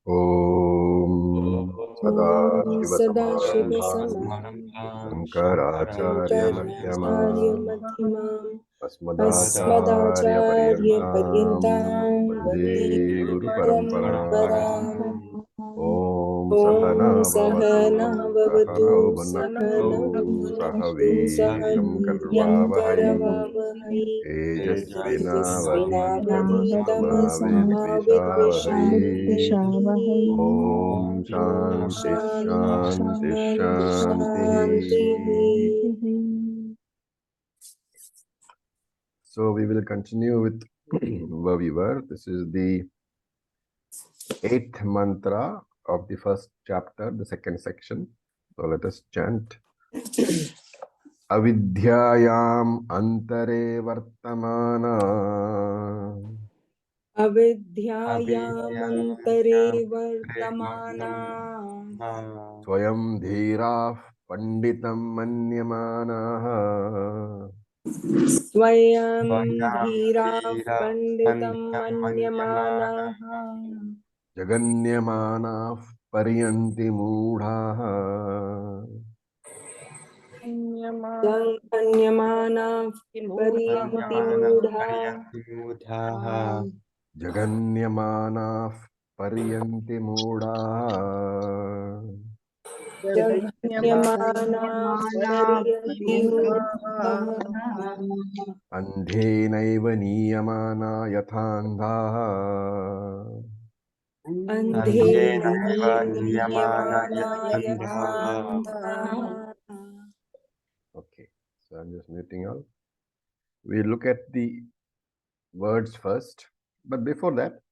Om Sadashiva Sadashiva-Samaranbhaം Shankaracharya Madhyamam Shankaracharya-Madhyamam Asmadacharya Paryantam Asmadacharya-Paryantam Vande Vande Guru Guru Paramparam Paramparam. Om Om Sahana Sahana Bhavatu Bhavatu Sahanau Sahana Bhunaktu Bhunaktu Sahaviriyam Sahaviryam Karvavahai Karavavahai Tejasvinavadhitamasa Mavidvishavahai Om Om Shanti Shanti Shanti Shanti. Shanti. So we will continue with where we were. This is the 8th mantra of the first chapter, the second section. So let us chant. Avidyayam antare vartamana अविद्यायामन्तरे वर्तमाना स्वयं धीराः पंडितं मन्यमानाः स्वयं धीराः पण्डितं मन्यमानाः जगन्यमानाः पर्यन्ति मूढाः मन्यमानाः पर्यन्ति मूढाः जगन्यमानाः पर्यन्ति मूढाः जघन्यमानाः पर्यन्ति मूढाः अन्धेनैव नीयमाना यथान्धाः अन्धेनैव नीयमाना यथा अन्धाः. Okay, so I'm just muting all. We look at the words first, but before that,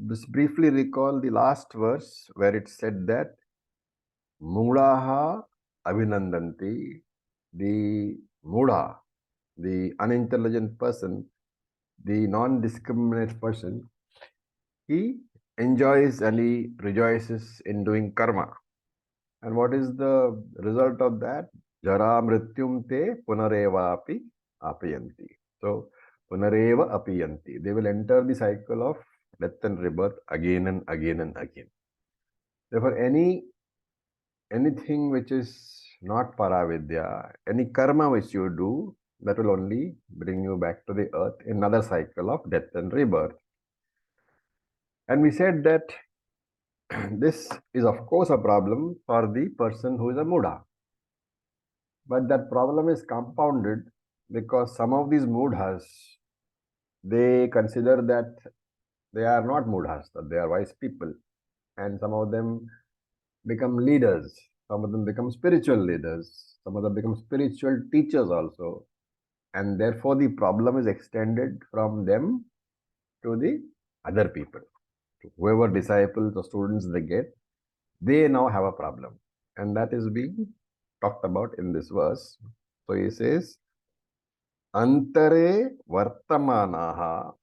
just briefly recall the last verse where it said that Mudaha Abhinandanti, the Muda, the unintelligent person, the non-discriminate person, he enjoys and he rejoices in doing karma. And what is the result of that? Jara mrityum te punareva api apayanti. So, punareva apiyanti. They will enter the cycle of death and rebirth again and again and again. Therefore, anything which is not paravidya, any karma which you do, that will only bring you back to the earth in another cycle of death and rebirth. And we said that this is of course a problem for the person who is a Muda. But that problem is compounded because some of these Mudhas, they consider that they are not Mudhas, that they are wise people. And some of them become leaders. Some of them become spiritual leaders. Some of them become spiritual teachers also. And therefore, the problem is extended from them to the other people. Whoever disciples or students they get, they now have a problem. And that is being talked about in this verse. So he says, Antare Vartamanaha.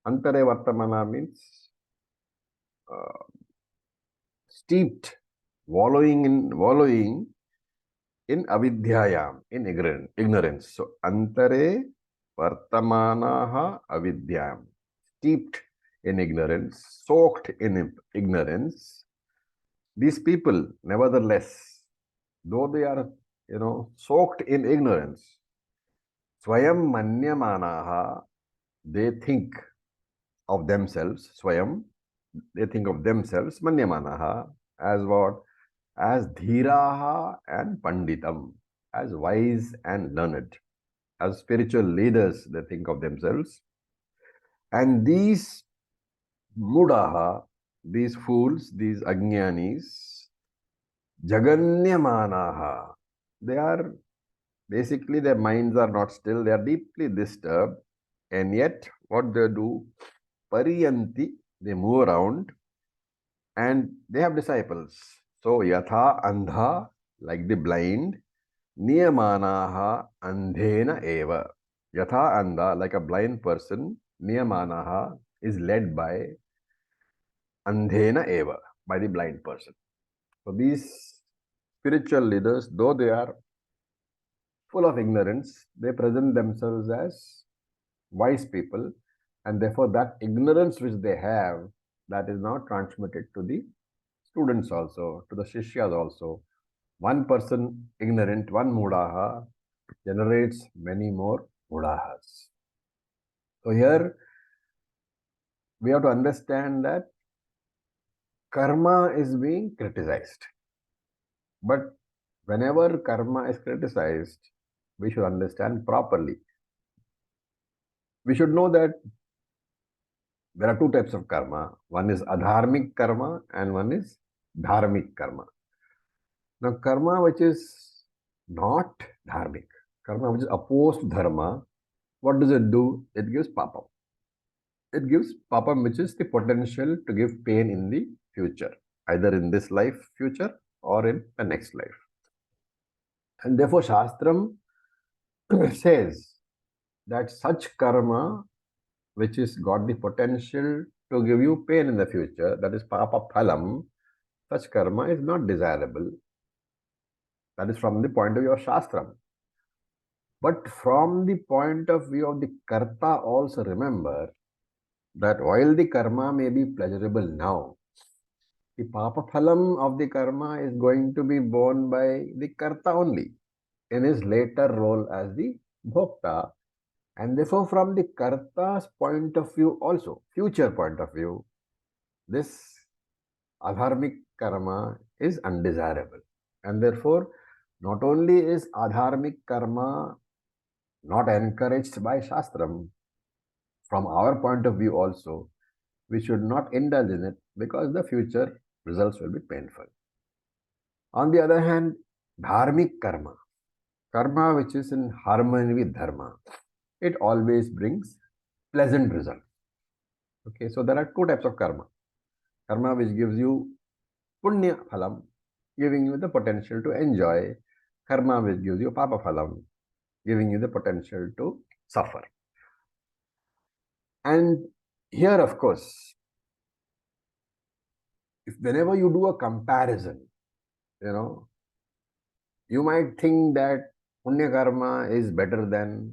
Antare Vartamana means steeped, wallowing in avidyayam, in ignorance. So Antare Vartamanaha avidyayam. Steeped in ignorance, soaked in ignorance. These people, nevertheless, though they are, soaked in ignorance, Swayam Manyamanaha, they think of themselves, Swayam, they think of themselves, Manyamanaha, as what? As Dhiraha and Panditam, as wise and learned, as spiritual leaders, they think of themselves. And these Mudaha, these fools, these Ajnanis, Jaganyamanaha, they are basically their minds are not still, they are deeply disturbed, and yet what they do, Pariyanti, they move around and they have disciples. So Yatha Andha, like the blind, Niyamanaha Andhena Eva. Yatha Andha, like a blind person, Niyamanaha is led by Andhena Eva, by the blind person. So these spiritual leaders, though they are full of ignorance, they present themselves as wise people, and therefore that ignorance which they have, that is now transmitted to the students also, to the Shishyas also. One person ignorant, one Mudaha, generates many more Mudahas. So here we have to understand that karma is being criticized. But whenever karma is criticized, we should understand properly. We should know that there are two types of karma. One is adharmic karma and one is dharmic karma. Now, karma which is not dharmic, karma which is opposed to dharma, what does it do? It gives papam. It gives papam, which is the potential to give pain in the future, either in this life, future, or in the next life. And therefore, Shastram says that such karma which is got the potential to give you pain in the future, that is papa phalam, such karma is not desirable. That is from the point of view of Shastram. But from the point of view of the karta, also remember that while the karma may be pleasurable now, the papa phalam of the karma is going to be borne by the karta only in his later role as the bhokta. And therefore, from the karta's point of view also, future point of view, this adharmic karma is undesirable. And therefore, not only is adharmic karma not encouraged by Shastram, from our point of view also, we should not indulge in it because the future results will be painful. On the other hand, dharmic karma, karma which is in harmony with dharma, it always brings pleasant results. Okay, so there are two types of karma. Karma which gives you punya phalam, giving you the potential to enjoy. Karma which gives you papa phalam, giving you the potential to suffer. And here, of course, if whenever you do a comparison, you might think that punya karma is better than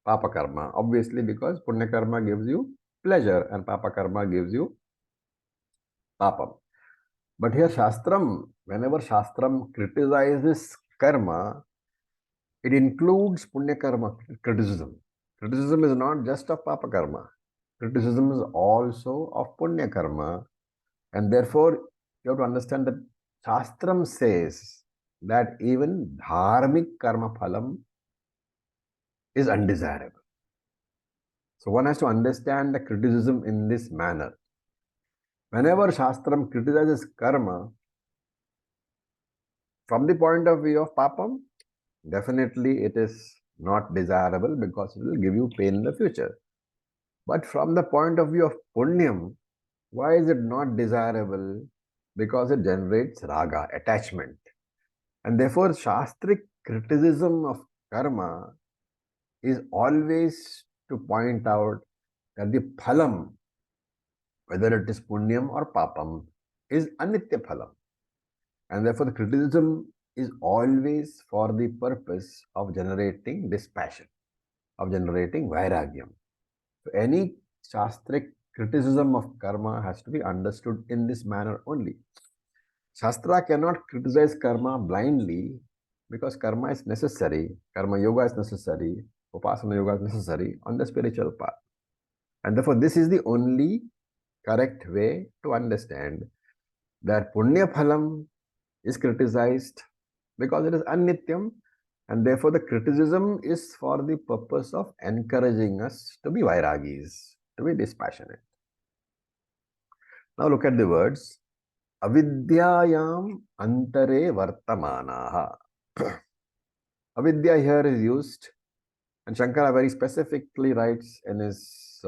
papa karma, obviously, because punya karma gives you pleasure and papa karma gives you papam. But here Shastram, whenever Shastram criticizes karma, it includes punya karma criticism. Criticism is not just of papa karma. Criticism is also of punya karma. And therefore, you have to understand that Shastram says that even dharmic karma phalam is undesirable. So one has to understand the criticism in this manner. Whenever Shastram criticizes karma, from the point of view of papam, definitely it is not desirable because it will give you pain in the future. But from the point of view of punyam, why is it not desirable? Because it generates raga, attachment. And therefore, Shastric criticism of karma is always to point out that the phalam, whether it is punyam or papam, is anitya phalam. And therefore, the criticism is always for the purpose of generating dispassion, of generating vairagyam. So, any Shastric criticism of karma has to be understood in this manner only. Shastra cannot criticize karma blindly because karma is necessary, karma yoga is necessary, upasana yoga is necessary on the spiritual path. And therefore, this is the only correct way to understand that punya phalam is criticized because it is anityam, and therefore the criticism is for the purpose of encouraging us to be vairagis, to be dispassionate. Now look at the words. Avidyayam antare vartamanaha. Avidya here is used, and Shankara very specifically writes in his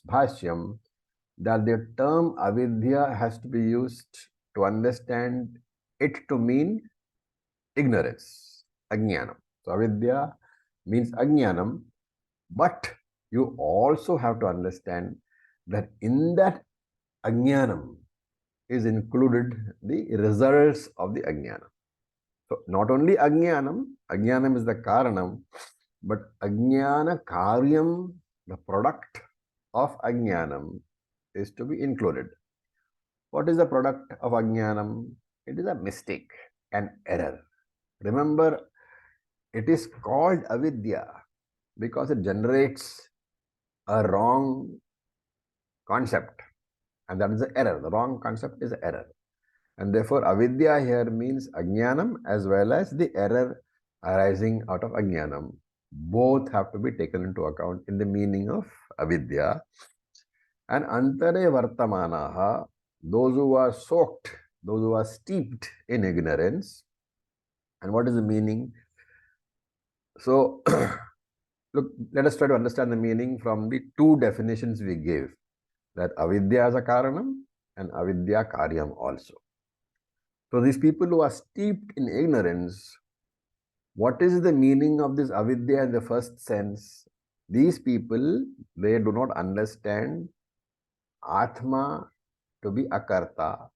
bhashyam that the term avidya has to be used to understand it to mean ignorance, ajnanam. So avidya means ajnanam, but you also have to understand that in that ajnanam is included the results of the ajnanam. So not only ajnanam is the karanam, but ajnana karyam, the product of ajnanam, is to be included. What is the product of Ajnanam? It is a mistake, an error. Remember, it is called avidya because it generates a wrong concept, and that is the error. The wrong concept is error. And therefore, avidya here means ajnanam as well as the error arising out of ajnanam. Both have to be taken into account in the meaning of avidya. And antare vartamanaha, those who are soaked, those who are steeped in ignorance. And what is the meaning? So, look, let us try to understand the meaning from the two definitions we gave, that avidya as a karanam and avidya karyam also. So these people who are steeped in ignorance, what is the meaning of this avidya in the first sense? These people, they do not understand Atma to be akarta.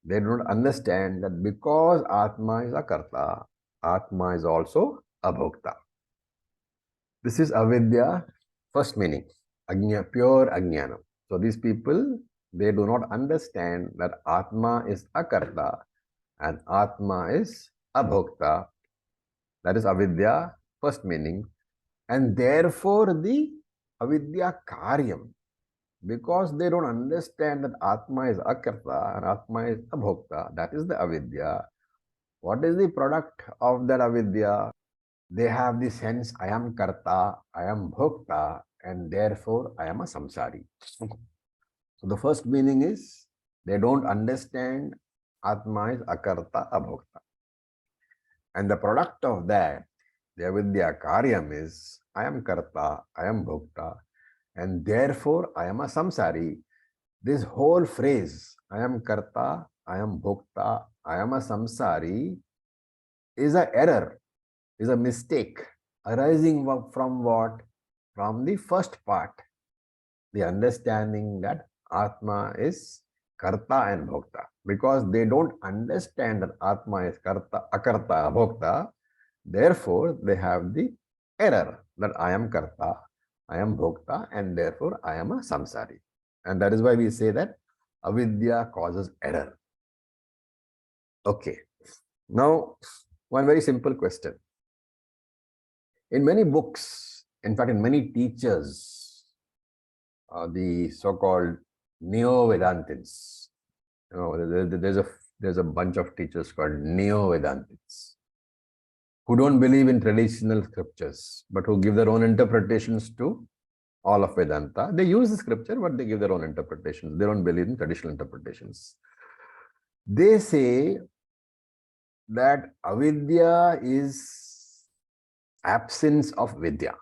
They do not understand that because Atma is akarta, Atma is also abhokta. This is avidya, first meaning, pure ajnana. So these people, they do not understand that Atma is akarta and Atma is abhokta. That is avidya, first meaning. And therefore the avidya karyam, because they don't understand that Atma is akarta and Atma is abhokta, that is the avidya. What is the product of that avidya? They have the sense, I am karta, I am bhokta, and therefore I am a samsari. So the first meaning is, they don't understand Atma is akarta, abhokta. And the product of that, the avidya karyam is, I am karta, I am bhokta, and therefore I am a samsari. This whole phrase, I am karta, I am bhokta, I am a samsari, is an error, is a mistake arising from what? From the first part, the understanding that Atma is karta and bhokta. Because they don't understand that Atma is karta, akarta, bhokta, therefore they have the error that I am karta, I am bhokta, and therefore I am a samsari. And that is why we say that avidya causes error. Okay. Now, one very simple question. In many books, in fact, in many teachers, the so-called neo-Vedantins, there's a bunch of teachers called neo-Vedantins who don't believe in traditional scriptures, but who give their own interpretations to all of Vedanta. They use the scripture, but they give their own interpretations. They don't believe in traditional interpretations. They say that avidya is absence of vidya.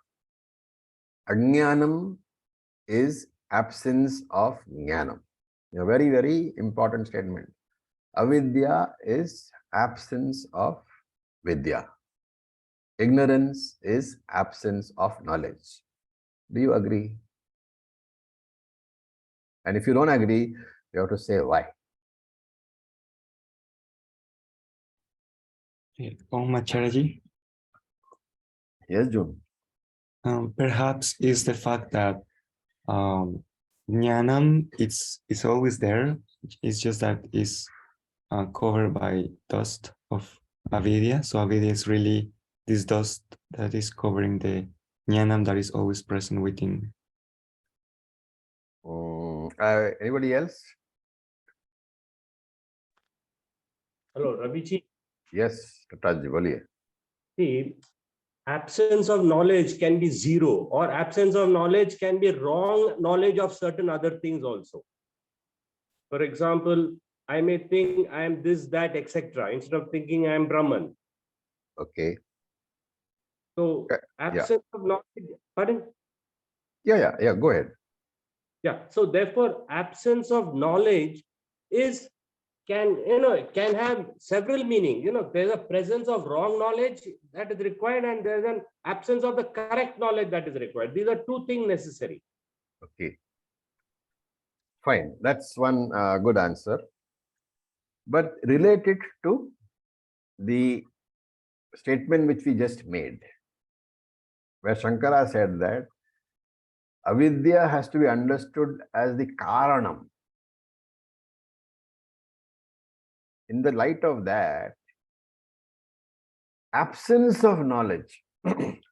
Ajnanam is absence of jnanam. A very, very important statement. Avidya is absence of vidya. Ignorance is absence of knowledge. Do you agree? And if you don't agree, you have to say why. Acharya. Yes, June. Perhaps is the fact that jnanam it's always there. It's just that it's covered by dust of avidya. So avidya is really this dust that is covering the jnanam that is always present within. Anybody else? Hello, Ravi ji. Yes, Tataji, boliye. See, absence of knowledge can be zero, or absence of knowledge can be wrong knowledge of certain other things also. For example, I may think I am this, that, etc. instead of thinking I am Brahman. Okay. So absence of knowledge, pardon? Yeah, go ahead. Yeah, so therefore absence of knowledge is can have several meaning. There's a presence of wrong knowledge that is required, and there's an absence of the correct knowledge that is required. These are two things necessary. Okay. Fine. That's one good answer. But related to the statement which we just made, where Shankara said that Avidya has to be understood as the karanam. In the light of that, absence of knowledge,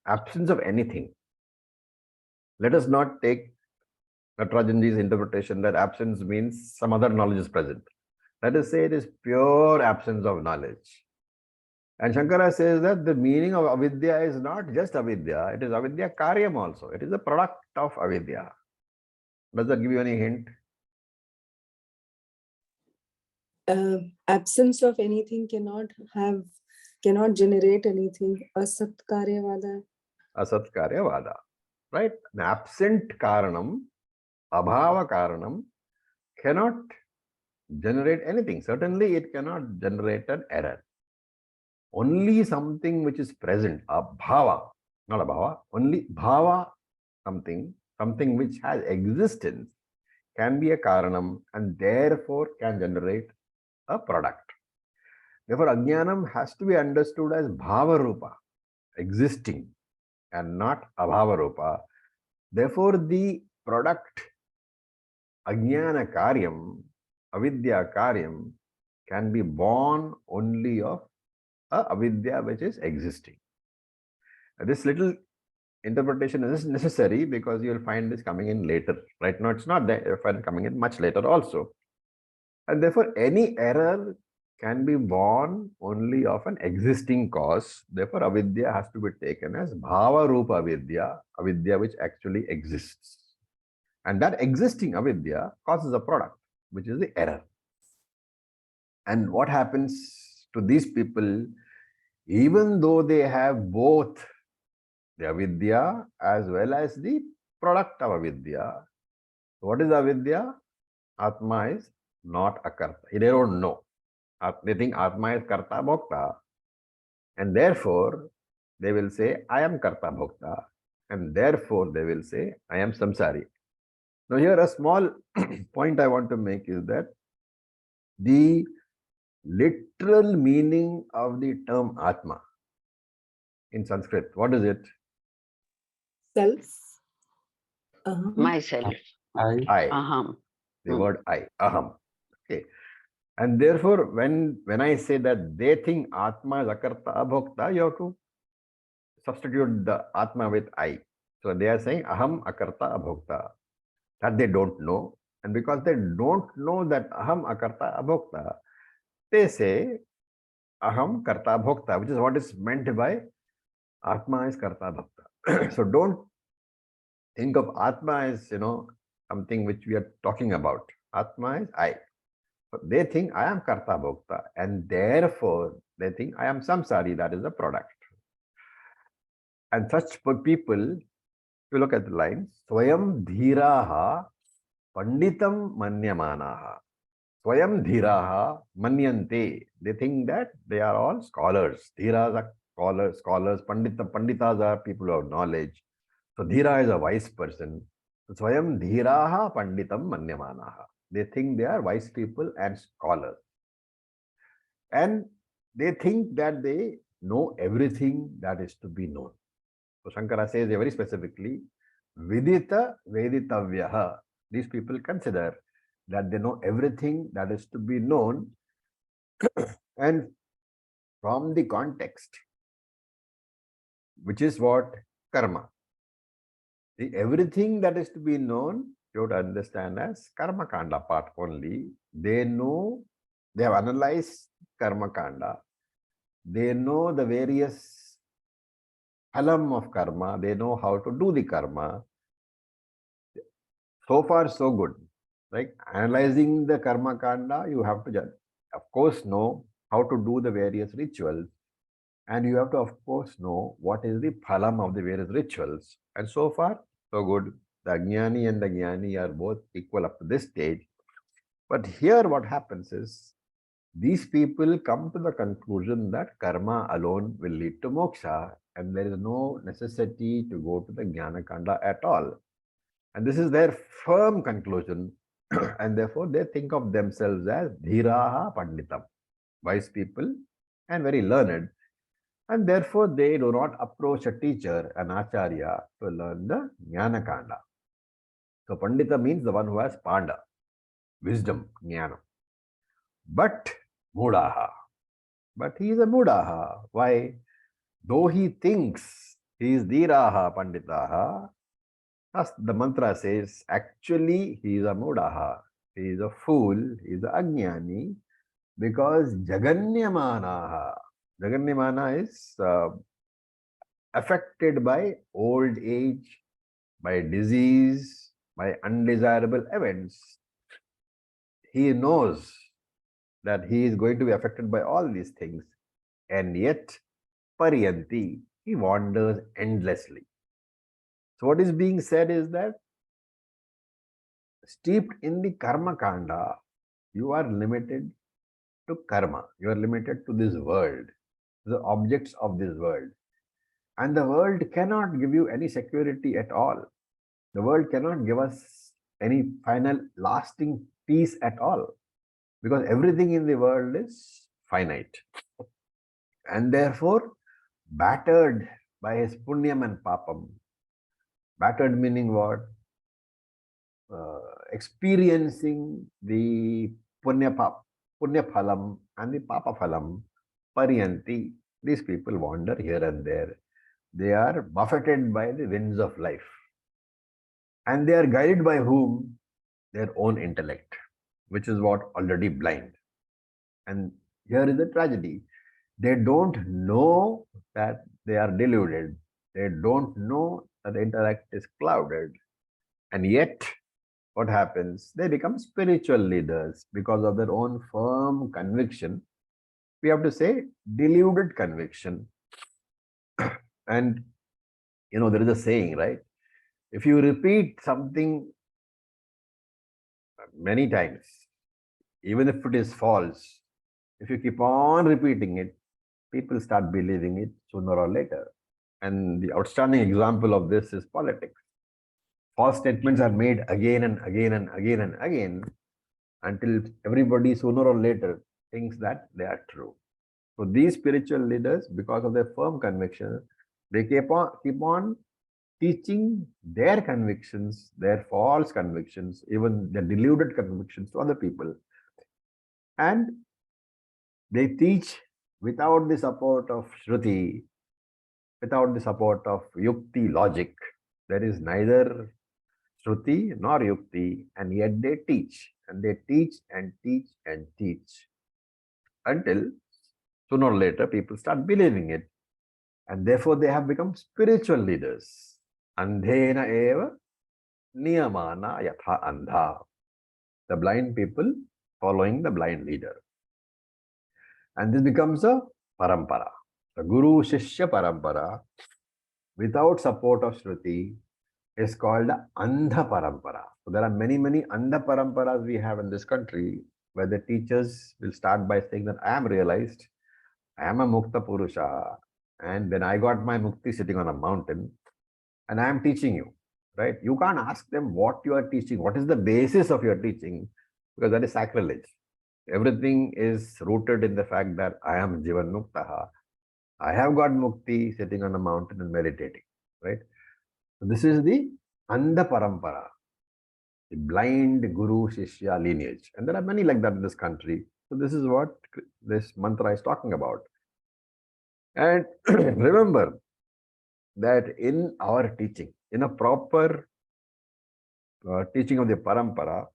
absence of anything. Let us not take Natarajanji's interpretation that absence means some other knowledge is present. Let us say it is pure absence of knowledge. And Shankara says that the meaning of avidya is not just avidya, it is avidya karyam also. It is a product of avidya. Does that give you any hint? Absence of anything cannot generate anything. Asat karyavada. Asat karyavada. Right? An absent karanam, abhava karanam, cannot generate anything. Certainly, it cannot generate an error. Only something which is present, a bhava, not a bhava, only bhava, something which has existence can be a karanam and therefore can generate a product. Therefore, ajnanam has to be understood as bhava rupa, existing, and not abhava rupa. Therefore, the product ajnana karyam, avidya karyam, can be born only of avidya which is existing. This little interpretation is necessary because you will find this coming in later. Right now, it's not there. You'll find it coming in much later also. And therefore, any error can be born only of an existing cause. Therefore, avidya has to be taken as bhava rupa avidya, avidya which actually exists. And that existing avidya causes a product, which is the error. And what happens to these people, even though they have both the avidya as well as the product of avidya? What is avidya? Atma is not a karta. They don't know. They think Atma is karta bhokta. And therefore, they will say, I am karta bhokta. And therefore, they will say, I am samsari. Now, here a small point I want to make is that the literal meaning of the term Atma in Sanskrit, what is it? Self. Myself. I. Aham. The word I, aham. Okay. And therefore, when I say that they think Atma is akarta abhokta, you have to substitute the Atma with I. So they are saying aham akarta abhokta. That they don't know. And because they don't know that aham akarta abhokta, they say aham karta bhokta, which is what is meant by Atma is karta bhokta. So don't think of Atma as, something which we are talking about. Atma is I. So they think I am karta bhokta, and therefore they think I am samsari, that is the product. And such people, if you look at the lines, swayam dhiraha panditam manyamanaha. Swayam dhiraha manyante. They think that they are all scholars. Dhiras are scholars. Panditas are people of knowledge. So dhira is a wise person. So swayam dhiraha panditam manyamanaha. They think they are wise people and scholars. And they think that they know everything that is to be known. So Shankara says very specifically, vidita veditavyaha. These people consider that they know everything that is to be known. And from the context, which is what? Karma. The everything that is to be known, you have to understand as karma kanda part only. They know, they have analyzed karma kanda. They know the various phalam of karma. They know how to do the karma. So far, so good. Like analyzing the karma kanda, you have to, of course, know how to do the various rituals. And you have to, of course, know what is the phalam of the various rituals. And so far, so good. The Ajnani and the Jnani are both equal up to this stage. But here what happens is, these people come to the conclusion that karma alone will lead to moksha, and there is no necessity to go to the Jnana Kanda at all. And this is their firm conclusion. And therefore, they think of themselves as dhiraha panditam, wise people and very learned. And therefore, they do not approach a teacher, an acharya, to learn the Jnana Kanda. So Pandita means the one who has panda, wisdom, jnana. But Mudaha. But he is a Mudaha. Why? Though he thinks he is Dhiraha Panditaha, as the mantra says, actually he is a Mudaha. He is a fool, he is a Ajnani, because Jaganyamanaha. Jaganyamana is affected by old age, by disease, by undesirable events. He knows that he is going to be affected by all these things, and yet Pariyanti, he wanders endlessly. So what is being said is that steeped in the karma kanda, you are limited to karma. You are limited to this world, the objects of this world. And the world cannot give you any security at all. The world cannot give us any final lasting peace at all, because everything in the world is finite. And therefore, battered by his punyam and papam. Battered meaning what? Experiencing the punya phalam and the papa phalam, pariyanti. These people wander here and there. They are buffeted by the winds of life. And they are guided by whom? Their own intellect, which is what already blind. And here is the tragedy. They don't know that they are deluded. They don't know that the intellect is clouded. And yet, what happens? They become spiritual leaders because of their own firm conviction. We have to say deluded conviction. And, there is a saying, right? If you repeat something many times, even if it is false, if you keep on repeating it, people start believing it sooner or later. And the outstanding example of this is politics. False statements are made again and again and again and again until everybody sooner or later thinks that they are true. So these spiritual leaders, because of their firm conviction, they keep on teaching their convictions, their false convictions, even their deluded convictions to other people. And they teach without the support of Shruti, without the support of Yukti, logic. There is neither Shruti nor Yukti, and yet they teach. And they teach and teach and teach until sooner or later people start believing it. And therefore they have become spiritual leaders. Andhena eva niyamana yatha andha. The blind people following the blind leader. And this becomes a parampara. The Guru Shishya parampara, without support of Shruti, is called Andha parampara. So there are many, many Andha paramparas we have in this country, where the teachers will start by saying that I am realized, I am a Mukta Purusha, and then I got my Mukti sitting on a mountain, and I am teaching you, right? You can't ask them what you are teaching, what is the basis of your teaching, because that is sacrilege. Everything is rooted in the fact that I am Jivan Muktaha. I have got Mukti sitting on a mountain and meditating, right? So this is the Andha Parampara, the blind Guru Shishya lineage. And there are many like that in this country. So this is what this mantra is talking about. And remember that in our teaching, in a proper teaching of the Parampara,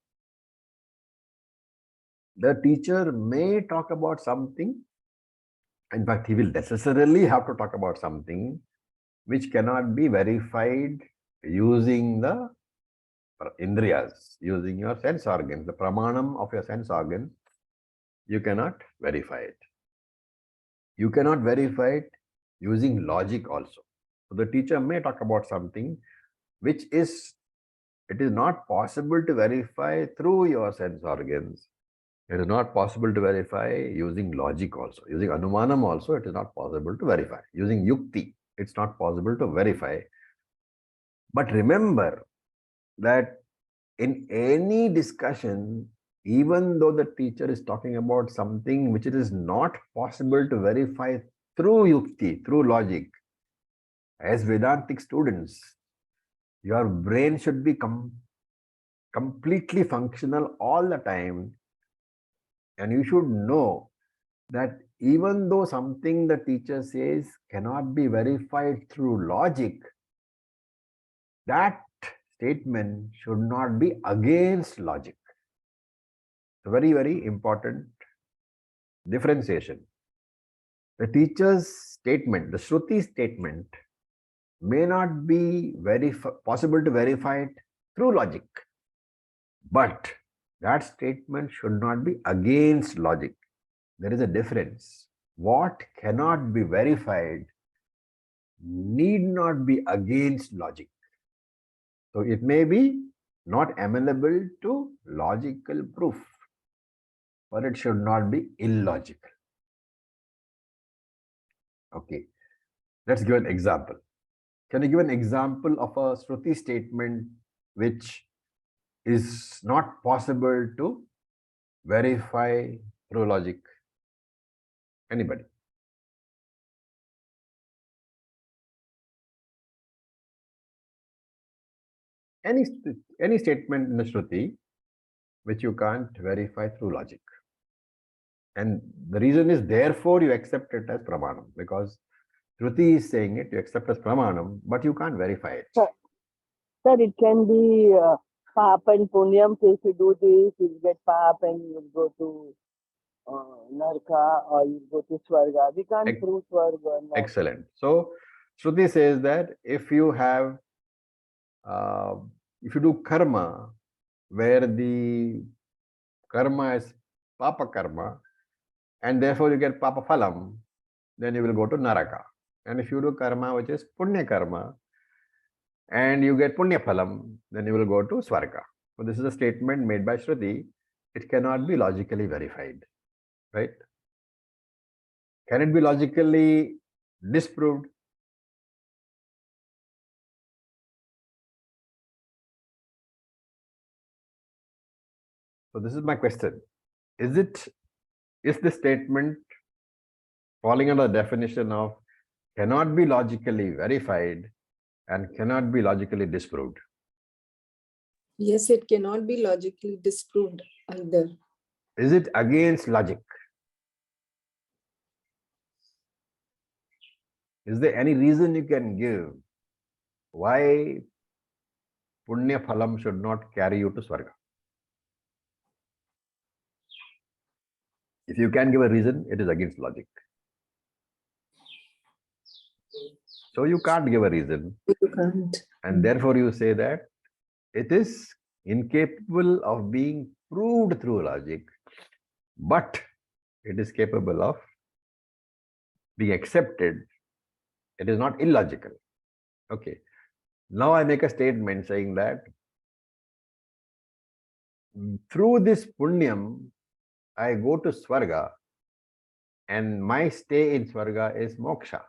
the teacher may talk about something. In fact, he will necessarily have to talk about something which cannot be verified using the indriyas, using your sense organs, the pramanam of your sense organs. You cannot verify it. You cannot verify it using logic also. So the teacher may talk about something which it is not possible to verify through your sense organs. It is not possible to verify using logic also. Using anumanam also, it is not possible to verify. Using yukti, it's not possible to verify. But remember that in any discussion, even though the teacher is talking about something which it is not possible to verify through yukti, through logic, as Vedantic students, your brain should be completely functional all the time. And you should know that even though something the teacher says cannot be verified through logic, that statement should not be against logic. Very, very important differentiation. The teacher's statement, the Shruti statement, may not be possible to verify it through logic, but that statement should not be against logic. There is a difference. What cannot be verified need not be against logic. So it may be not amenable to logical proof, but it should not be illogical. Okay, let's give an example. Can you give an example of a Shruti statement which is not possible to verify through logic? Anybody? Any statement in the Shruti which you can't verify through logic. And the reason is, therefore, you accept it as pramanam, because Shruti is saying it, you accept as pramanam, but you can't verify it. Sir, it can be pap and punyam. So if you do this, you get pap and you go to narka, or you go to swarga. We can't prove swarga. Excellent. So Shruti says that if you do karma where the karma is papa karma, and therefore you get papa phalam, then you will go to naraka. And if you do karma which is punya karma and you get punya phalam, then you will go to swarga. So this is a statement made by Shruti. It cannot be logically verified, right? Can it be logically disproved? So this is my question. Is the statement falling under the definition of cannot be logically verified and cannot be logically disproved? Yes, it cannot be logically disproved either. Is it against logic? Is there any reason you can give why punya phalam should not carry you to swarga? If you can give a reason, it is against logic. So you can't give a reason. You can't. And therefore you say that it is incapable of being proved through logic, but it is capable of being accepted. It is not illogical. Okay. Now I make a statement saying that through this punyam, I go to swarga, and my stay in swarga is moksha,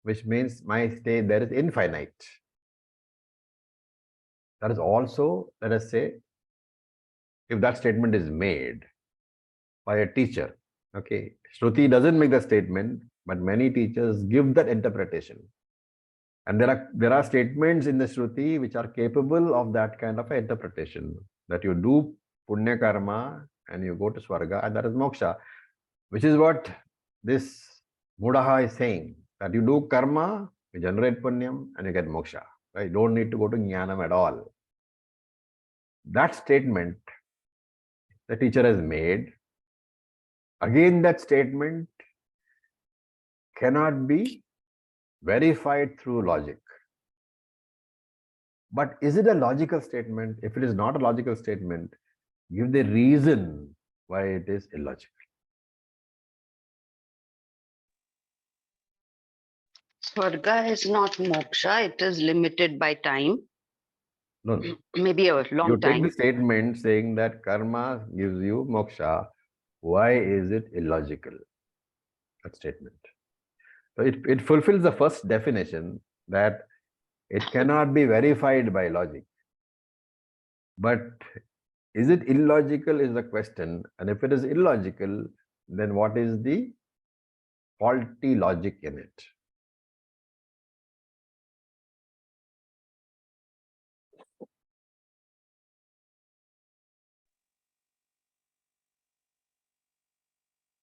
which means my stay there is infinite. That is also, let us say, if that statement is made by a teacher, okay, Shruti doesn't make the statement, but many teachers give that interpretation. And there are statements in the Shruti which are capable of that kind of interpretation, that you do punya karma and you go to swarga, and that is moksha, which is what this Mudaha is saying, that you do karma, you generate punyam, and you get moksha. Right? You don't need to go to jnanam at all. That statement the teacher has made, again that statement cannot be verified through logic. But is it a logical statement? If it is not a logical statement, give the reason why it is illogical. Swarga is not moksha, it is limited by time. No. Maybe a long You take time. the statement saying that karma gives you moksha. Why is it illogical? That statement. So it fulfills the first definition, that it cannot be verified by logic. But is it illogical is the question. And if it is illogical, then what is the faulty logic in it?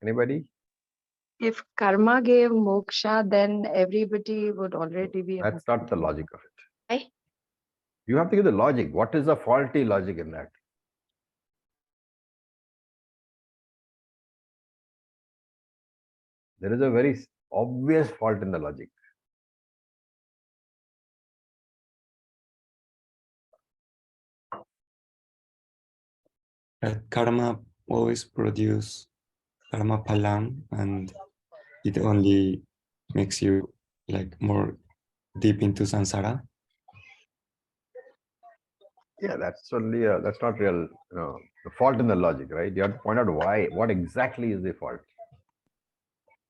Anybody? If karma gave moksha, then everybody would already be. That's not the logic of it. Why? You have to give the logic. What is the faulty logic in that? There is a very obvious fault in the logic. Karma always produce karma palam, and it only makes you like more deep into samsara. Yeah, that's only that's not real. The fault in the logic, right? You have to point out why. What exactly is the fault?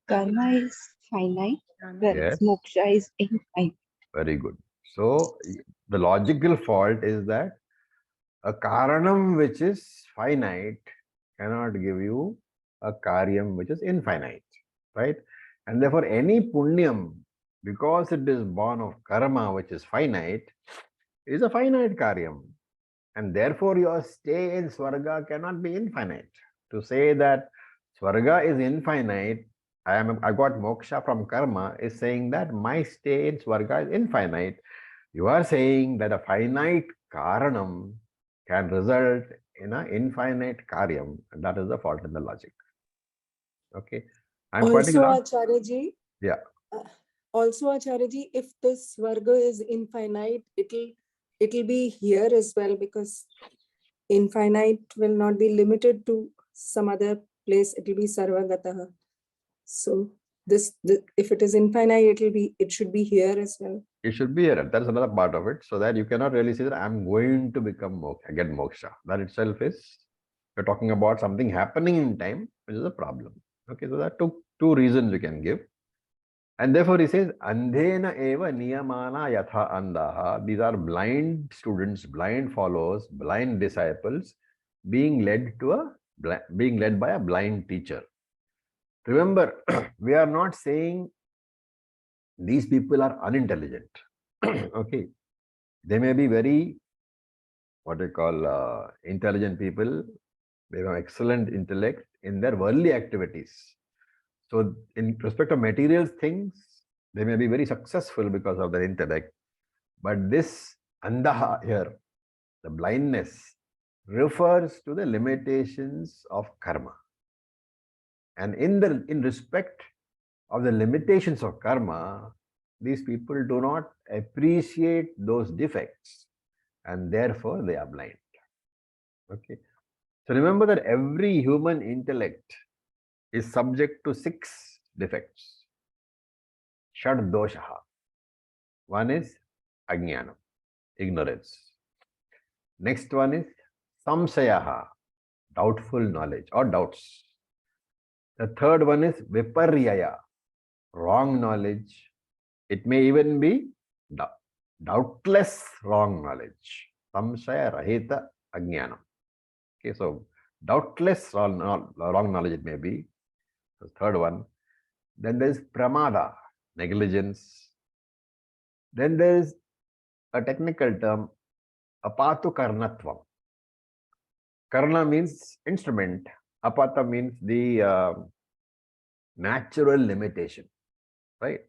Karma is finite, whereas Yes. moksha is infinite. Very good. So the logical fault is that a karanam which is finite cannot give you a karyam which is infinite, right? And therefore any punyam, because it is born of karma which is finite, is a finite karyam. And therefore your stay in Swarga cannot be infinite. To say that Swarga is infinite, I got moksha from karma, is saying that my stay in Swarga is infinite. You are saying that a finite karanam can result in an infinite karyam, and that is the fault in the logic. Okay. I'm pointing Also, it out. Acharya ji. Yeah. Also, Acharya ji, if this Swarga is infinite, it'll be here as well, because infinite will not be limited to some other place. It will be sarvagataha. So this if it is infinite, it should be here as well. It should be here. That's another part of it. So that you cannot really say that I'm going to become moksha, get moksha. That itself is, you're talking about something happening in time, which is a problem. Okay, so that two reasons you can give. And therefore he says, Andhena eva niyamana yatha andaha. These are blind students, blind followers, blind disciples being led by a blind teacher. Remember, we are not saying these people are unintelligent. Okay. They may be very, what they call intelligent people. They have excellent intellect in their worldly activities. So in respect of material things, they may be very successful because of their intellect. But this andaha here, the blindness, refers to the limitations of karma. And in respect of the limitations of karma, these people do not appreciate those defects, and therefore they are blind. Okay. So remember that every human intellect is subject to 6 defects. Shad doshaha. One is ajnanam, ignorance. Next one is samsayaha, doubtful knowledge or doubts. The third one is viparyaya, wrong knowledge. It may even be doubtless wrong knowledge. Samshaya rahita ajnanam. Okay, so doubtless wrong knowledge it may be. The third one. Then there is pramada, negligence. Then there is a technical term, apatu karnatvam. Karna means instrument. Apata means the natural limitation, right?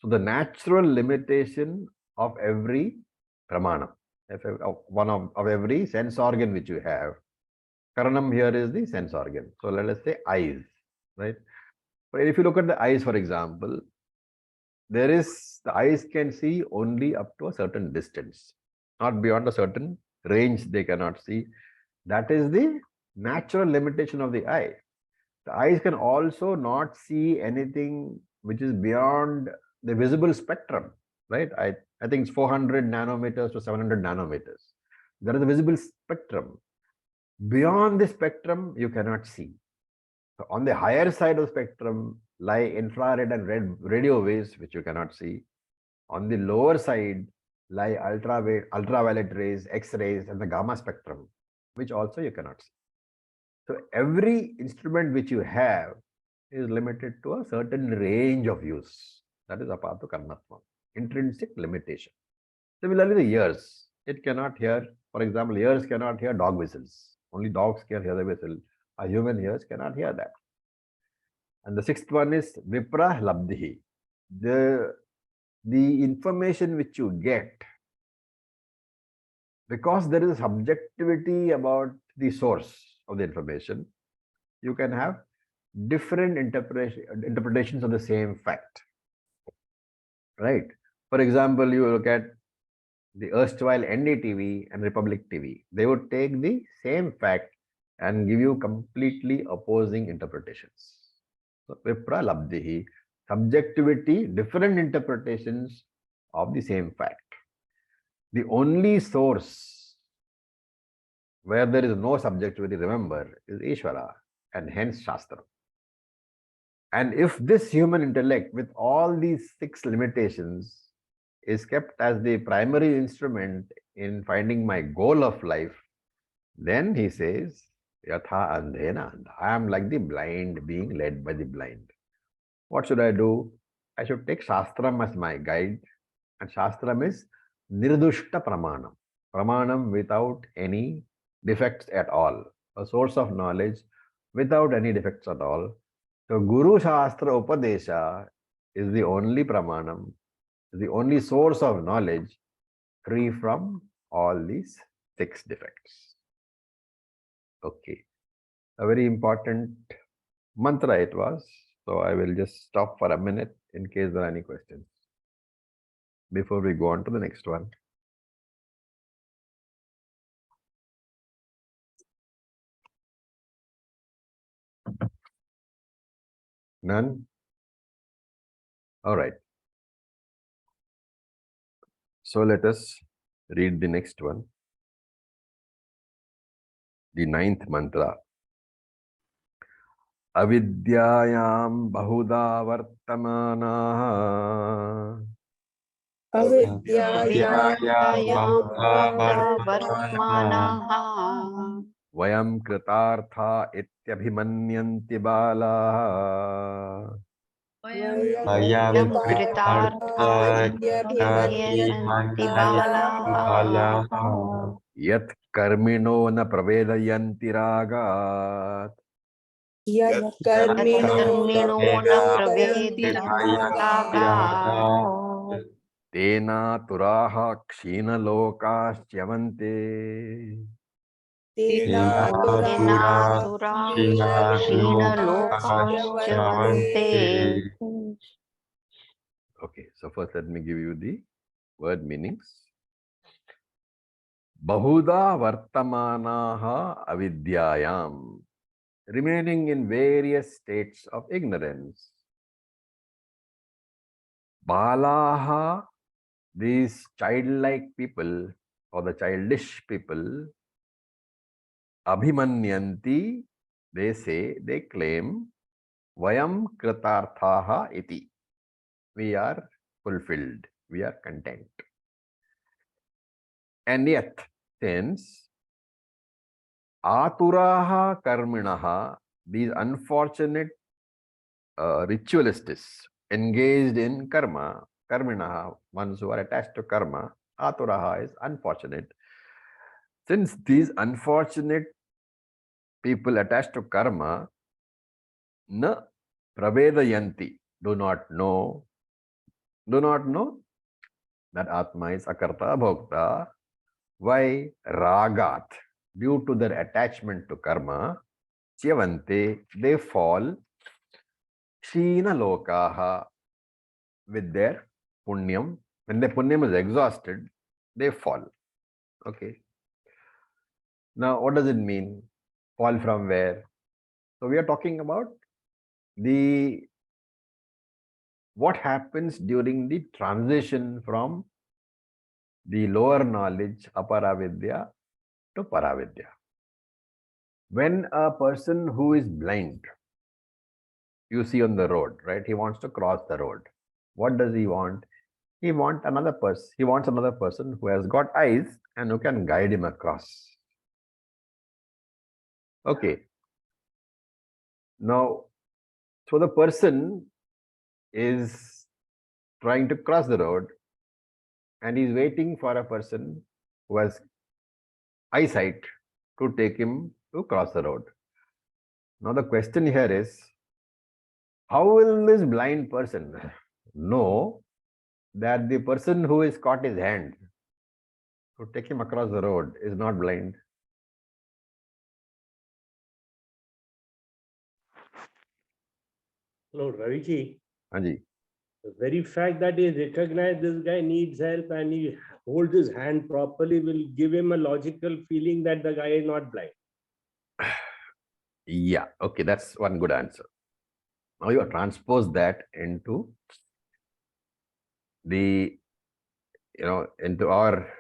So the natural limitation of every pramana, of every sense organ which you have. Karanam here is the sense organ. So let us say eyes, right? But if you look at the eyes, for example, the eyes can see only up to a certain distance, not beyond a certain range they cannot see. That is the natural limitation of the eye. The eyes can also not see anything which is beyond the visible spectrum, right? I think it's 400 nanometers to 700 nanometers. That is the visible spectrum. Beyond the spectrum, you cannot see. So on the higher side of the spectrum lie infrared and radio waves, which you cannot see. On the lower side lie ultraviolet rays, X-rays, and the gamma spectrum, which also you cannot see. So every instrument which you have is limited to a certain range of use. That is apatu karnatvam, intrinsic limitation. Similarly, the ears, it cannot hear, for example, ears cannot hear dog whistles. Only dogs can hear the whistle. A human ears cannot hear that. And the sixth one is Vipra Labdhi. The information which you get, because there is a subjectivity about the source of the information, you can have different interpretations of the same fact. Right? For example, you look at the erstwhile NDTV and Republic TV. They would take the same fact and give you completely opposing interpretations. So, Vipra Labdhi, subjectivity, different interpretations of the same fact. The only source where there is no subjectivity, remember, is Ishvara, and hence Shastra. And if this human intellect, with all these 6 limitations, is kept as the primary instrument in finding my goal of life, then he says, Yatha andhena andha. I am like the blind being led by the blind. What should I do? I should take Shastram as my guide, and Shastram is Nirdushta Pramanam. Pramanam without any defects at all. A source of knowledge without any defects at all. So Guru Shastra Upadesha is the only Pramanam, the only source of knowledge free from all these 6 defects. Okay. A very important mantra it was. So I will just stop for a minute in case there are any questions before we go on to the next one. None? All right. So let us read the next one. The 9th mantra. Avidyayam bahuda vartamanaha. Avidyayam bahuda vartmanaha. Vayam kritartha ityabhimanyanti balaha. Vayam kritartha ityabhimanyanti balaha. Yat karmino na pravedayanti ragat. Yat karmino na pravedayanti ragat. Tena turaha kshina lokasyamante. Tena turaha kshina lokasyamante. Okay, so first let me give you the word meanings. Bahuda vartamanaha avidyayam, remaining in various states of ignorance. Balaha, these childlike people or the childish people. Abhimanyanti, they say, they claim, Vayam kritarthaha iti. We are fulfilled, we are content. And yet, since Aturaha karminaha, these unfortunate ritualists engaged in karma, karminaha, ones who are attached to karma, Aturaha is unfortunate. Since these unfortunate people attached to karma, na pravedayanti, do not know that Atma is Akarta Bhokta. Why? Ragat, due to their attachment to karma, Chyavante, they fall, Kshina Lokaha, with their punyam. When their punyam is exhausted, they fall. Okay. Now, what does it mean? Fall from where? So we are talking about what happens during the transition from the lower knowledge, aparavidya, to paravidya. When a person who is blind, you see on the road, right? He wants to cross the road. What does he want? He wants another person. He wants another person who has got eyes and who can guide him across. Okay. Now, so the person is trying to cross the road and he's waiting for a person who has eyesight to take him to cross the road. Now the question here is, How will this blind person know that the person who has caught his hand to take him across the road is not blind? No, Raviji, Haji. the very fact that he recognized this guy needs help and he holds his hand properly will give him a logical feeling that the guy is not blind. Yeah, okay, that's one good answer. Now you transpose that into the, into our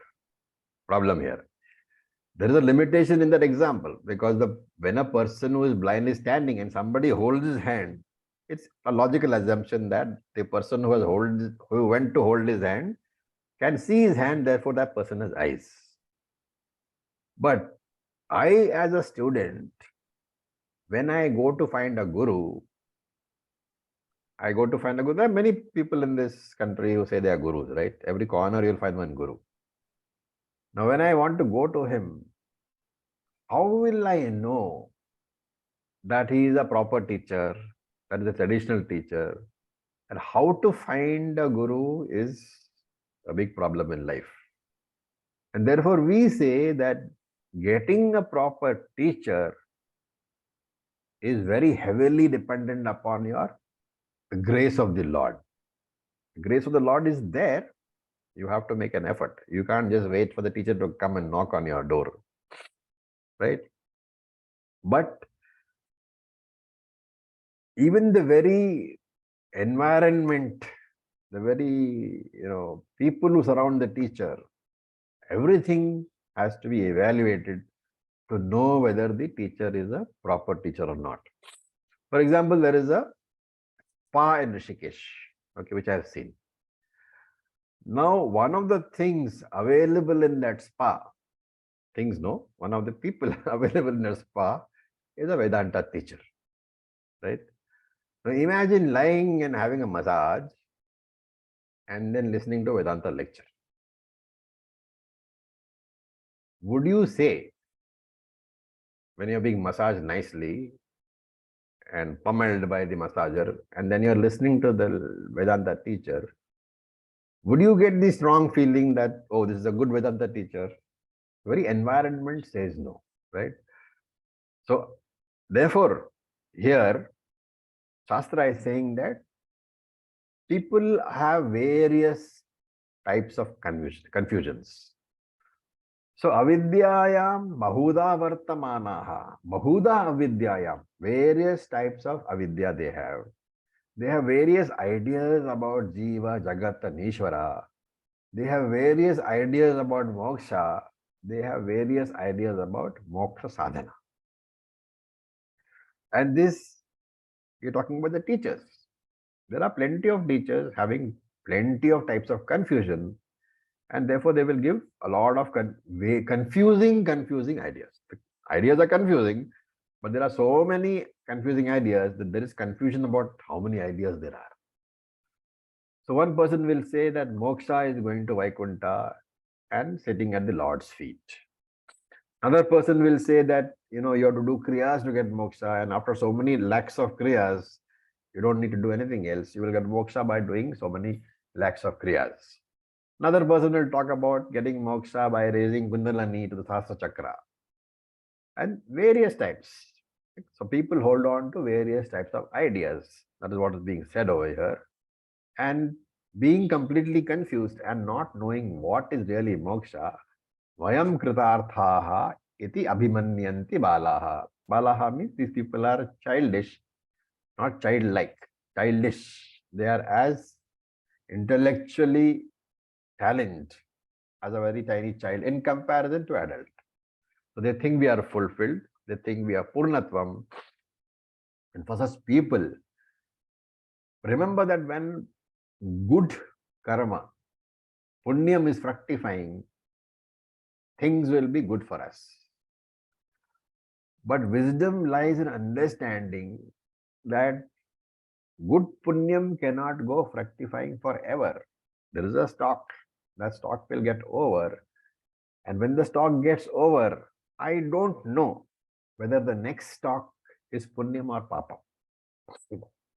problem here. There is a limitation in that example because when a person who is blind is standing and somebody holds his hand, it's a logical assumption that the person who went to hold his hand can see his hand, therefore that person has eyes. But I, as a student, when I go to find a guru, there are many people in this country who say they are gurus, right? Every corner you'll find one guru. Now, when I want to go to him, how will I know that he is a proper teacher, that is a traditional teacher? And how to find a guru is a big problem in life. And therefore, we say that getting a proper teacher is very heavily dependent upon the grace of the Lord. The grace of the Lord is there. You have to make an effort. You can't just wait for the teacher to come and knock on your door, right? But even the very environment, the very, people who surround the teacher, everything has to be evaluated to know whether the teacher is a proper teacher or not. For example, there is a spa in Rishikesh, okay, which I have seen. Now, one of the things available in that spa, one of the people available in that spa is a Vedanta teacher, right? Now, imagine lying and having a massage and then listening to Vedanta lecture. Would you say, when you're being massaged nicely and pummeled by the massager, and then you're listening to the Vedanta teacher, would you get the strong feeling that, oh, this is a good Vedanta teacher? Very environment says no, right? So, therefore, here, Shastra is saying that people have various types of confusions. So, avidyayam bahuda vartamanaha, bahuda avidyayam, various types of avidya they have. They have various ideas about Jiva, Jagat and Ishvara. They have various ideas about moksha. They have various ideas about moksha sadhana. And this, you're talking about the teachers. There are plenty of teachers having plenty of types of confusion, and therefore they will give a lot of confusing ideas. The ideas are confusing, but there are so many confusing ideas that there is confusion about how many ideas there are. So one person will say that moksha is going to Vaikuntha and sitting at the Lord's feet. Another person will say that, you have to do kriyas to get moksha, and after so many lakhs of kriyas, you don't need to do anything else. You will get moksha by doing so many lakhs of kriyas. Another person will talk about getting moksha by raising Kundalini to the Sahasra Chakra. And various types. So people hold on to various types of ideas. That is what is being said over here. And being completely confused and not knowing what is really moksha, Vayam kritarthaha iti abhimanyanti balaha. Balaha means these people are childish, not childlike, childish. They are as intellectually challenged as a very tiny child in comparison to adult. So they think we are fulfilled. They think we are purnatvam. And for such people, remember that when good karma, punyam is fructifying, things will be good for us. But wisdom lies in understanding that good punyam cannot go fructifying forever. There is a stock. That stock will get over. And when the stock gets over, I don't know whether the next stock is punyam or papa.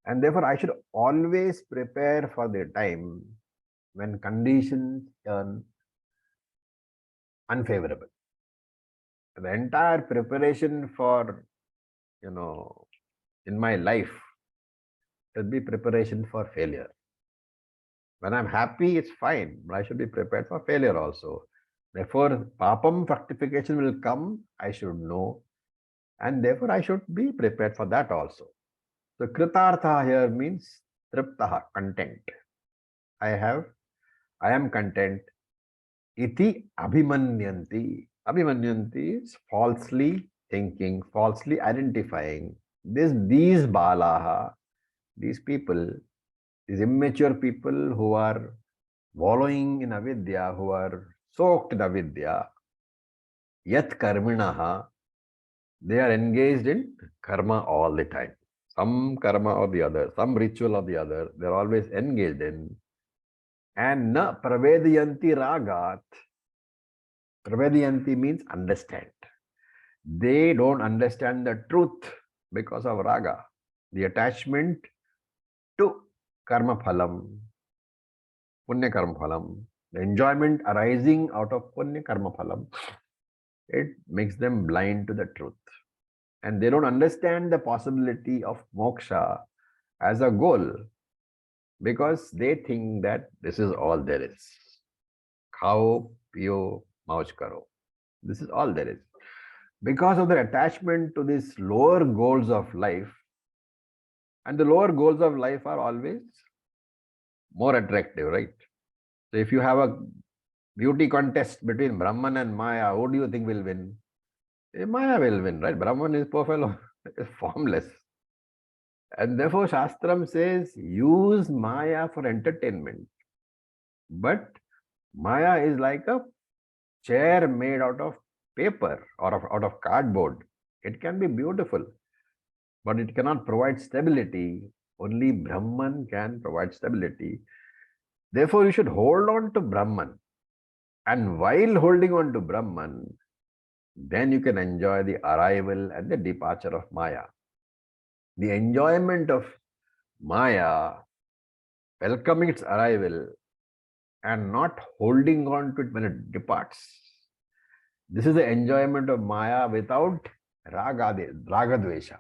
And therefore, I should always prepare for the time when conditions turn unfavorable. The entire preparation for, in my life should be preparation for failure. When I'm happy, it's fine, but I should be prepared for failure also. Therefore, papam fructification will come, I should know, and therefore I should be prepared for that also. So kritartha here means triptaha, content. I am content. Iti abhimanyanti. Abhimanyanti is falsely thinking, falsely identifying. These balaha, these people, these immature people who are wallowing in avidya, who are soaked in avidya, yat karminaha, they are engaged in karma all the time. Some karma or the other, some ritual or the other, they're always engaged in. And na pravedayanti ragat. Pravedayanti means understand. They don't understand the truth because of raga, the attachment to karma phalam, punya karma phalam, the enjoyment arising out of punya karma phalam. It makes them blind to the truth. And they don't understand the possibility of moksha as a goal because they think that this is all there is. Khao, piyo, mauj karo. This is all there is. Because of their attachment to these lower goals of life, and the lower goals of life are always more attractive, right? So if you have a beauty contest between Brahman and Maya, who do you think will win? Maya will win, right? Brahman is poor fellow, is formless. And therefore, Shastram says, use Maya for entertainment. But Maya is like a chair made out of paper or out of cardboard. It can be beautiful, but it cannot provide stability. Only Brahman can provide stability. Therefore, you should hold on to Brahman. And while holding on to Brahman, then you can enjoy the arrival and the departure of Maya. The enjoyment of Maya, welcoming its arrival and not holding on to it when it departs. This is the enjoyment of Maya without ragadvesha.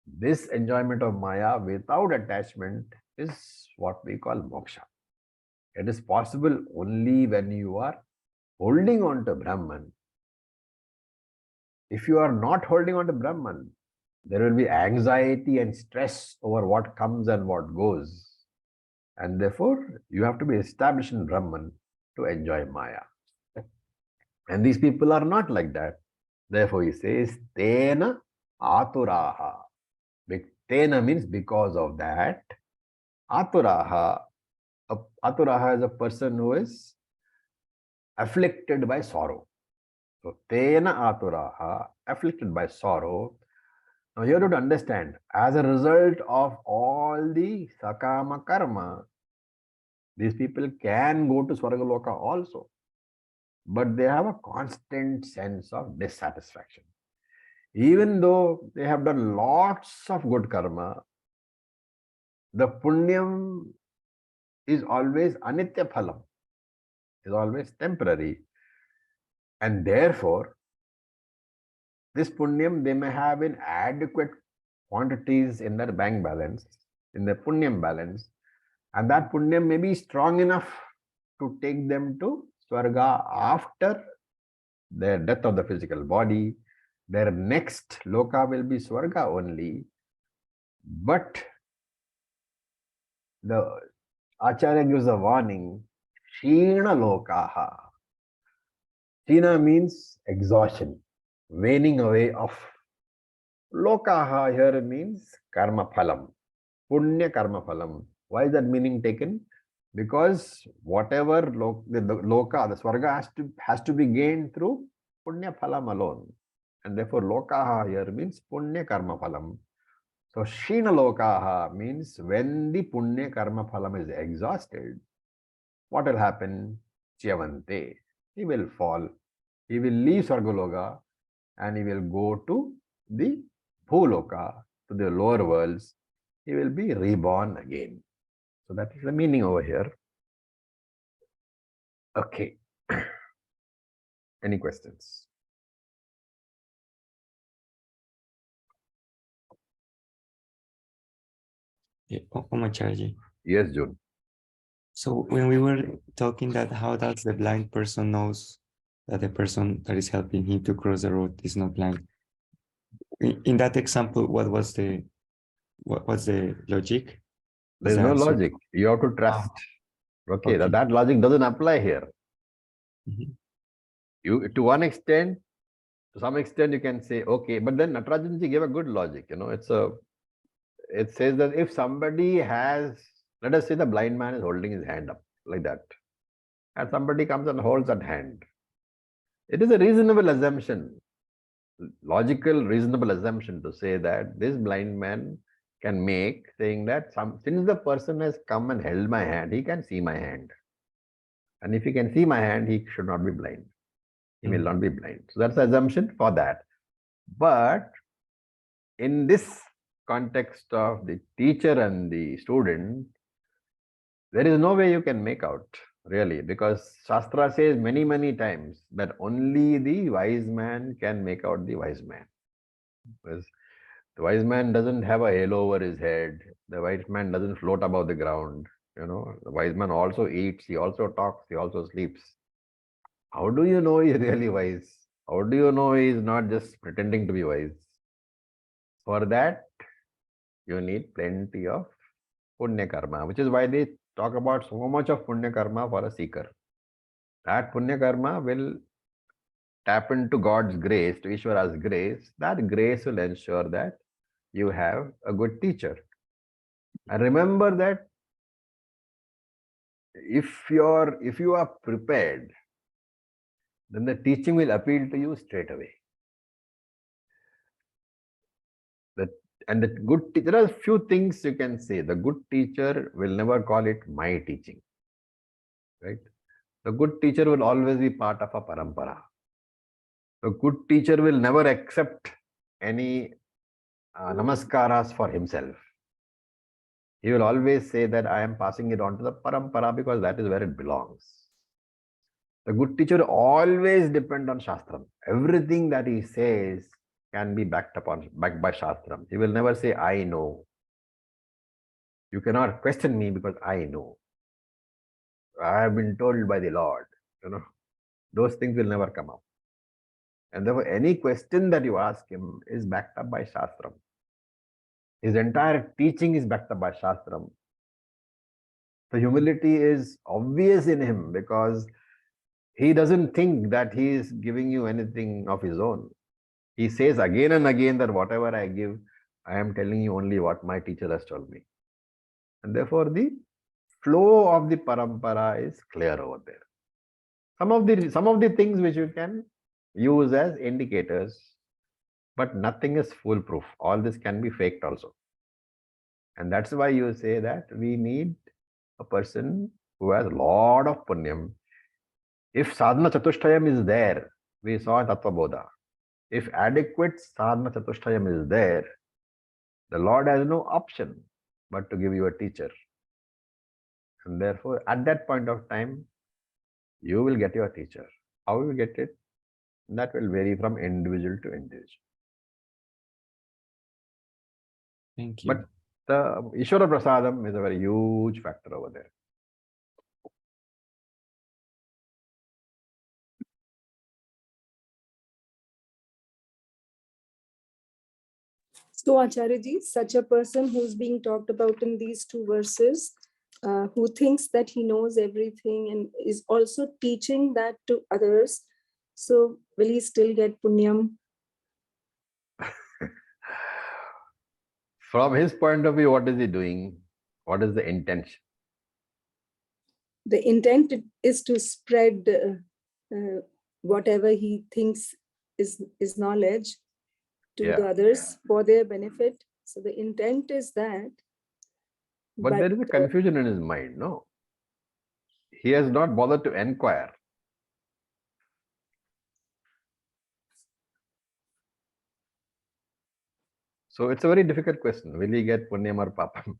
This enjoyment of Maya without attachment is what we call moksha. It is possible only when you are holding on to Brahman. If you are not holding on to Brahman, there will be anxiety and stress over what comes and what goes. And therefore, you have to be established in Brahman to enjoy Maya. And these people are not like that. Therefore, he says, Tena aturaha. Tena means because of that. Aturaha. Aturaha is a person who is afflicted by sorrow. So, Tena aturaha, afflicted by sorrow. Now, you have to understand, as a result of all the sakama karma, these people can go to Swargaloka also, but they have a constant sense of dissatisfaction. Even though they have done lots of good karma, the punyam is always anitya phalam, is always temporary. And therefore, this punyam they may have in adequate quantities in their bank balance, in their punyam balance, and that punyam may be strong enough to take them to Swarga after their death of the physical body. Their next loka will be Swarga only. But the Acharya gives a warning, Shina lokaha. Shina means exhaustion, waning away of. Lokaha here means karma phalam, punya karma phalam. Why is that meaning taken? Because whatever the loka, the swarga has to be gained through punya phalam alone. And therefore lokaha here means punya karma phalam. So shina lokaha means when the punya karma phalam is exhausted, what will happen? Chyavante. He will fall. He will leave Swargaloka and he will go to the Bhuloka, to the lower worlds. he will be reborn again. So that is the meaning over here. Okay. Any questions? Acharya. Yes, June. So when we were talking that how does the blind person knows that the person that is helping him to cross the road is not blind? In that example, what's the logic? There is no logic. You have to trust. Okay, Okay. that logic doesn't apply here. Mhm. You, to one extent, to some extent, you can say, okay, but then Natarajanji gave a good logic. It says that if somebody has, let us say the blind man is holding his hand up like that, and somebody comes and holds that hand. It is a reasonable assumption, logical, reasonable assumption to say that this blind man can make, saying that since the person has come and held my hand, he can see my hand. And if he can see my hand, he should not be blind. He will not be blind. So that's the assumption for that. But in this context of the teacher and the student, there is no way you can make out, really, because Shastra says many, many times that only the wise man can make out the wise man. Because the wise man doesn't have a halo over his head. The wise man doesn't float above the ground. The wise man also eats, he also talks, he also sleeps. How do you know he's really wise? How do you know he's not just pretending to be wise? For that, you need plenty of punya karma, which is why they talk about so much of punya karma for a seeker. That punya karma will tap into God's grace, to Ishvara's grace. That grace will ensure that you have a good teacher. And remember that if you are prepared, then the teaching will appeal to you straight away. And the good there are a few things you can say. The good teacher will never call it my teaching. Right? The good teacher will always be part of a parampara. The good teacher will never accept any namaskaras for himself. He will always say that I am passing it on to the parampara because that is where it belongs. The good teacher will always depend on Shastram. Everything that he says can be backed by Shastram. He will never say, I know. You cannot question me because I know. I have been told by the Lord. Those things will never come up. And therefore, any question that you ask him is backed up by Shastram. His entire teaching is backed up by Shastram. The humility is obvious in him because he doesn't think that he is giving you anything of his own. He says again and again that whatever I give, I am telling you only what my teacher has told me. And therefore, the flow of the parampara is clear over there. Some of the things which you can use as indicators, but nothing is foolproof. All this can be faked also. And that's why you say that we need a person who has a lot of punyam. If sadhana chatushtayam is there, we saw Tattva Bodha. If adequate sadhana chatushtayam is there, the Lord has no option but to give you a teacher. And therefore, at that point of time, you will get your teacher. How you will get it? That will vary from individual to individual. Thank you. But the Ishvara Prasadam is a very huge factor over there. So, Acharyaji, such a person who's being talked about in these two verses, who thinks that he knows everything and is also teaching that to others, so will he still get punyam? From his point of view, what is he doing? What is the intention? The intent is to spread whatever he thinks is knowledge to the others for their benefit. So the intent is that. But there is a confusion in his mind, no? He has not bothered to inquire. So it's a very difficult question. Will he get punyam or papam?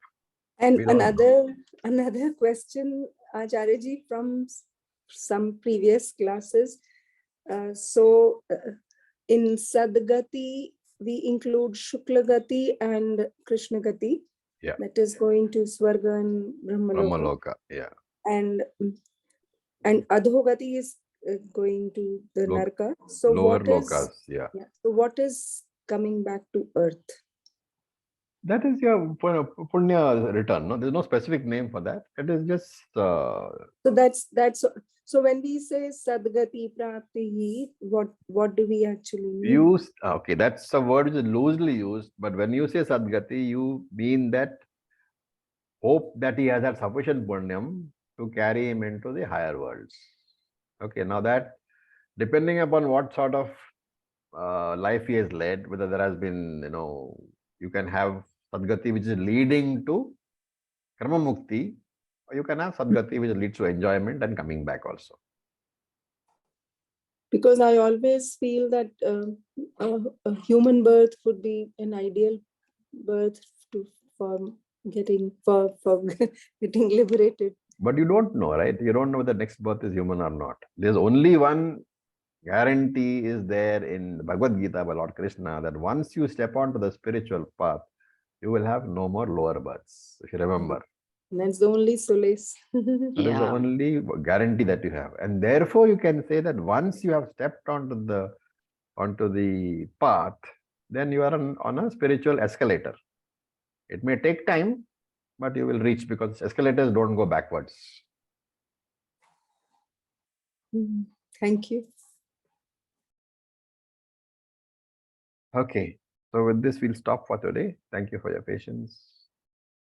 And We don't know. another question, Acharyaji, from some previous classes. In Sadgati, we include Shuklagati and Krishnagati. Yeah. That is going to Swarga and Brahmaloka. Brahmaloka, yeah. And Adhogati is going to the Narka. So Lower what is, lokas, yeah. so what is coming back to earth? That is your punya return. No, there's no specific name for that. It is just. So that's so when we say Sadgati Prapti, what do we actually mean? Okay, that's a word which is loosely used, but when you say Sadgati, you mean that hope that he has had sufficient punyam to carry him into the higher worlds. Okay, now that depending upon what sort of life he has led, whether there has been, you can have Sadgati which is leading to Karma Mukti, or you can have Sadgati which leads to enjoyment and coming back also. Because I always feel that a human birth would be an ideal birth for getting liberated. But you don't know, right? You don't know whether the next birth is human or not. There's only one guarantee is there in Bhagavad Gita by Lord Krishna that once you step onto the spiritual path, you will have no more lower births, if you remember. And that's the only solace. That is the only guarantee that you have. And therefore, you can say that once you have stepped onto the path, then you are on a spiritual escalator. It may take time, but you will reach because escalators don't go backwards. Thank you. Okay. So with this, we'll stop for today. Thank you for your patience.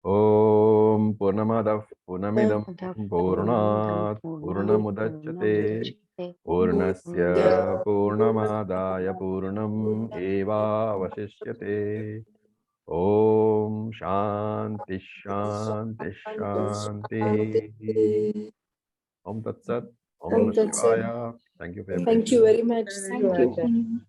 Om Purnamadav Purnamidam Purnat Purnamudachyate Purnasya Purnamadaya Purnam Eva Vasishyate. Om Shanti Shanti Shanti. Om Tat Sat. Om Namah Shivaya. Thank you for your patience. Thank you very much. Thank you.